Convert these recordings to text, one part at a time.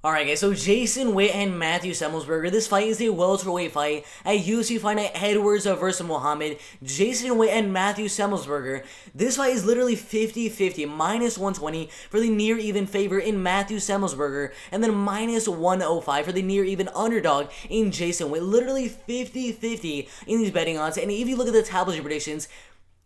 Alright guys, so Jason Witt and Matthew Semelsberger. This fight is a welterweight fight at UFC Fight Night Edwards versus Muhammad. Jason Witt and Matthew Semelsberger. This fight is literally 50-50, minus 120 for the near even favorite in Matthew Semelsberger, and then minus 105 for the near even underdog in Jason Witt. Literally 50-50 in these betting odds, and if you look at the tabloid predictions,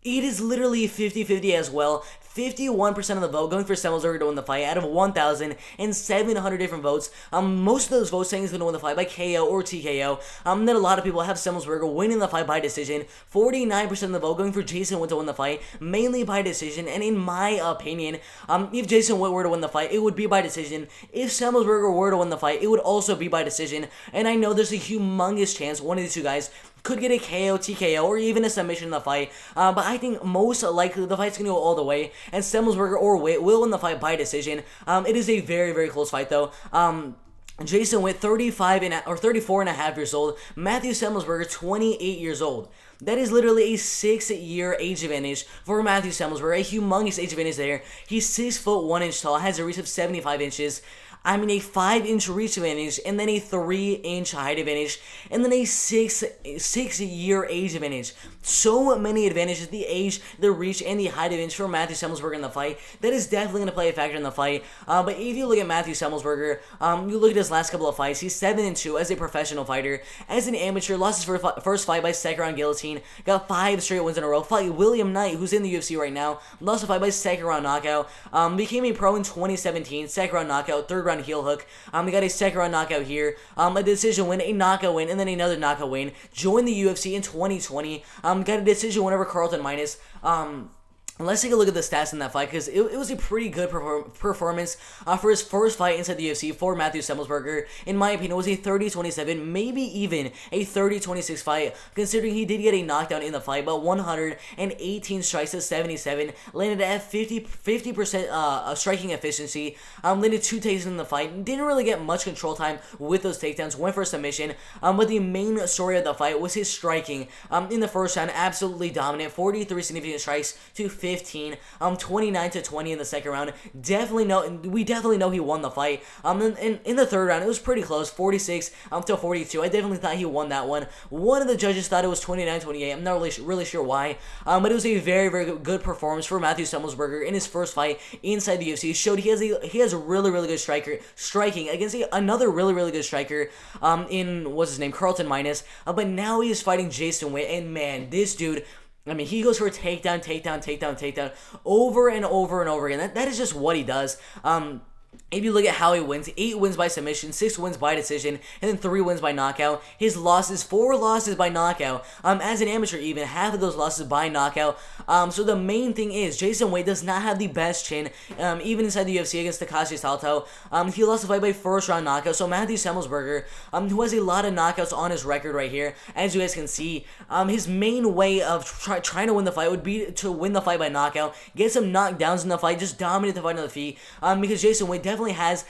it is literally 50-50 as well. 51% of the vote going for Semelsberger to win the fight out of 1,700 different votes. Most of those votes saying he's going to win the fight by KO or TKO. Then a lot of people have Semelsberger winning the fight by decision. 49% of the vote going for Jason Witt to win the fight, mainly by decision. And in my opinion, if Jason Witt were to win the fight, it would be by decision. If Semelsberger were to win the fight, it would also be by decision. And I know there's a humongous chance one of these two guys could get a KO, TKO, or even a submission in the fight. But I think most likely the fight's going to go all the way, and Semelsberger or Witt will win the fight by decision. It is a very, very close fight, though. Jason Witt, 34 and a half years old. Matthew Semelsberger, 28 years old. That is literally a 6-year age advantage for Matthew Semelsberger. A humongous age advantage there. He's 6'1" tall, has a reach of 75 inches. I mean, a 5-inch reach advantage, and then a 3-inch height advantage, and then a 6-year age advantage. So many advantages: the age, the reach, and the height advantage for Matthew Semelsberger in the fight. That is definitely going to play a factor in the fight. But if you look at Matthew Semelsberger, you look at his last couple of fights. He's 7-2 as a professional fighter. As an amateur, lost his first fight by second round guillotine. Got 5 straight wins in a row. Fought William Knight, who's in the UFC right now. Lost a fight by second round knockout. Became a pro in 2017. Second round knockout. Third round heel hook. He got a second round knockout here, a decision win, a knockout win, and then another knockout win. Joined the UFC in 2020. Got a decision win over Carlton Minus. Let's take a look at the stats in that fight, because it was a pretty good performance for his first fight inside the UFC for Matthew Semelsberger. In my opinion, it was a 30-27, maybe even a 30-26 fight, considering he did get a knockdown in the fight, but 118 strikes to 77, landed at 50% striking efficiency, landed 2 takedowns in the fight, didn't really get much control time with those takedowns, went for a submission, but the main story of the fight was his striking. In the first round, absolutely dominant, 43 significant strikes to 15, 29-20 in the second round. We definitely know he won the fight. In the third round, it was pretty close, 46 to 42. I definitely thought he won that one. One of the judges thought it was 29-28. I'm not really sure why, but it was a very, very good performance for Matthew Semelsberger in his first fight inside the UFC. He showed he has a really, really good striking against another really, really good striker in what's his name, Carlton Minus. But now he is fighting Jason Witt, and man, this dude, I mean, he goes for a takedown over and over and over again. That is just what he does. If you look at how he wins, 8 wins by submission, 6 wins by decision, and then 3 wins by knockout. His losses, 4 losses by knockout. As an amateur even, half of those losses by knockout. So the main thing is, Jason Witt does not have the best chin, even inside the UFC against Takashi Salto. He lost the fight by first round knockout. So Matthew Semelsberger, who has a lot of knockouts on his record right here, as you guys can see, his main way of trying to win the fight would be to win the fight by knockout, get some knockdowns in the fight, just dominate the fight on the feet, because Jason Witt definitely has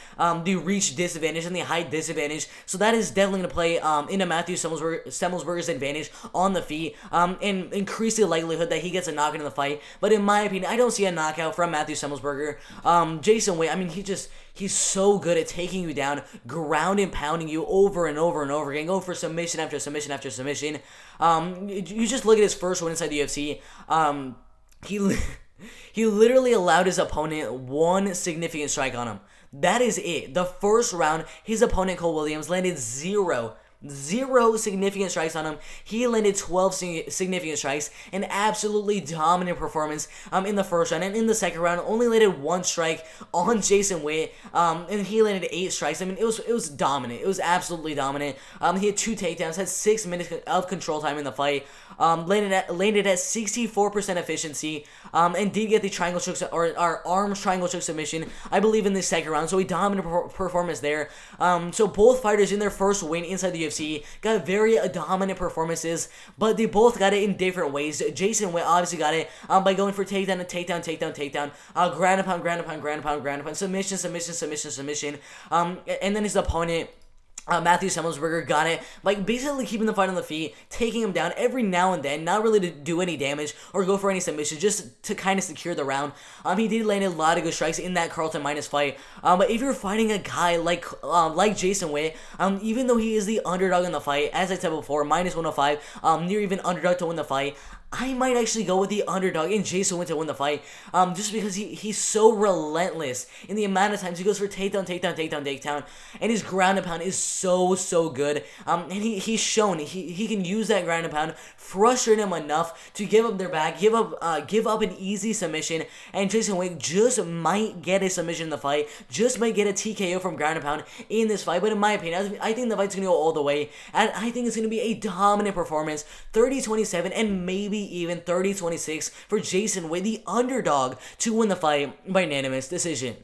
the reach disadvantage and the height disadvantage, so that is definitely going to play into Matthew Semelsberger's advantage on the feet, and increase the likelihood that he gets a knockout in the fight. But in my opinion, I don't see a knockout from Matthew Semelsberger. Jason Witt, I mean, he's so good at taking you down, ground and pounding you over and over and over again, going for submission after submission after submission. You just look at his first win inside the UFC. He literally allowed his opponent 1 significant strike on him. That is it. The first round, his opponent, Cole Williams, landed 0 significant strikes on him. He landed 12 significant strikes. An absolutely dominant performance in the first round. And in the second round, only landed 1 strike on Jason Witt. And he landed 8 strikes. I mean, it was dominant. It was absolutely dominant. He had 2 takedowns, had 6 minutes of control time in the fight. Landed at 64% efficiency. And did get the triangle choke or arm triangle choke submission, I believe, in the second round. So a dominant performance there. So both fighters in their first win inside the UFC got very dominant performances, but they both got it in different ways. Jason Witt obviously got it by going for takedown, ground and pound, submission, and then his opponent Matthew Semelsberger got it by basically keeping the fight on the feet, taking him down every now and then, not really to do any damage or go for any submission, just to kind of secure the round. He did land a lot of good strikes in that Carlton Minus fight. But if you're fighting a guy like Jason Witt, even though he is the underdog in the fight, as I said before, minus 105, near even underdog to win the fight, I might actually go with the underdog in Jason Witt to win the fight, just because he's so relentless in the amount of times he goes for takedown, takedown, takedown, takedown, and his ground and pound is so good. And he's shown he can use that ground and pound, frustrate him enough to give up their back, give up an easy submission, and Jason Witt just might get a submission in the fight, just might get a TKO from ground and pound in this fight. But in my opinion, I think the fight's gonna go all the way, and I think it's gonna be a dominant performance, 30-27, and maybe even 30-26 for Jason Witt, the underdog, to win the fight by unanimous decision.